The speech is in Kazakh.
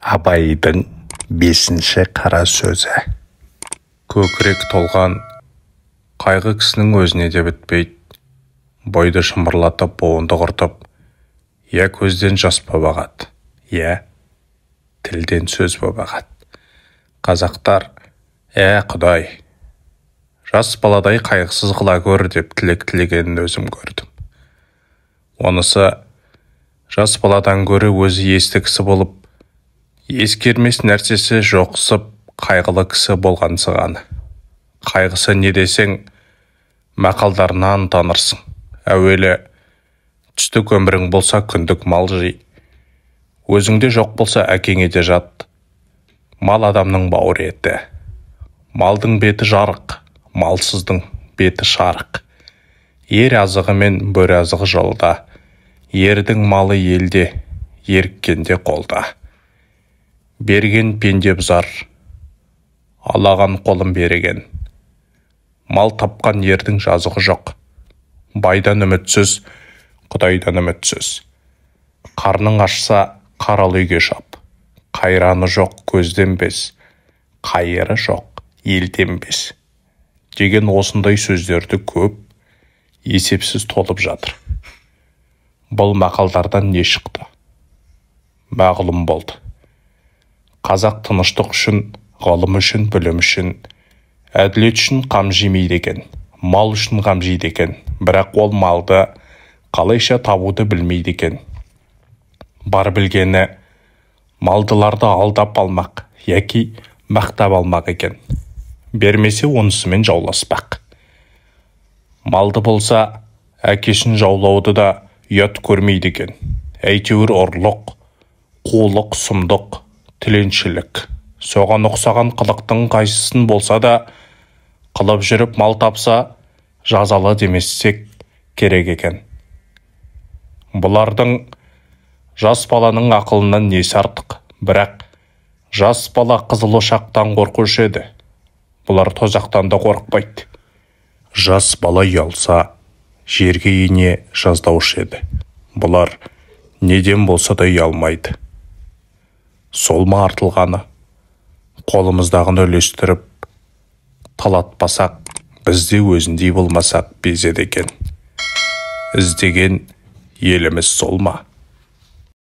Абайдың 5-ші қара сөзі. Көкірек толған қайғы кісінің өзіне де бітпейді. Бойды шымырлатып, буынды құртып, я көзден жас боп ағады, я тілден сөз боп ағады. Қазақтар, Құдай, жас баладай қайғысыз қыла көр деп тілек тілегенін өзім көрдім. Онысы жас баладан гөрі өзі есті кісі болып, ескермес нәрсесі жоқсып, қайғылы кісі болған сығаны. Қайғысы не десең, мақалдарынан танырсың. Әуелі түстік өмірің болса күндік мал жи. Өзіңде жоқ болса әкеңе де жат. Мал адамның бауыр еті. Малдың беті жарық, малсыздың беті шарық. Ер азығы мен бөрі азығы жолда. Ердің малы елде, еріккенде қолда. Берген пенде бұзар, алаған қолын береген. Мал тапқан ердің жазығы жоқ. Байдан үмітсіз, Құдайдан үмітсіз. Қарның ашса, қаралы үйге шап. Қайраны жоқ көзден без, қайыры жоқ елден без. Деген осындай сөздерді көп, есепсіз толып жатыр. Бұл мақалдардан не шықты? Мағлұм болды. Қазақ тыныштық үшін, ғылым үшін, білім үшін, әділет үшін қам жемейді екен, мал үшін қам жейді екен, бірақ ол малды қалайша табуды білмейді екен. Бар білгені малдыларды алдап алмақ, яки мақтап алмақ екен. Бермесе онысымен жауласпақ. Малды болса, әкесін жаулауды да ұят көрмейді екен. Әйтеуір ұрлық, қулық, сұмдық, тіленшілік. Соған ұқсаған қылықтың қайсысын болса да, қылып жүріп мал тапса, жазалы демессек керек екен. Бұлардың жас баланың ақылынан несі артық, бірақ жас бала қызыл ошақтан қорқушы еді. Бұлар тозақтан да қорықпайды. Жас бала ұялса, жерге ине жаздаушы еді. Бұлар неден болса да ұялмайды. Сол ма артылғаны? Қолымыздағыны үлестіріп, талатпасақ, бізде өзіндей болмасақ безеді екен. Іздеген еліміз сол ма?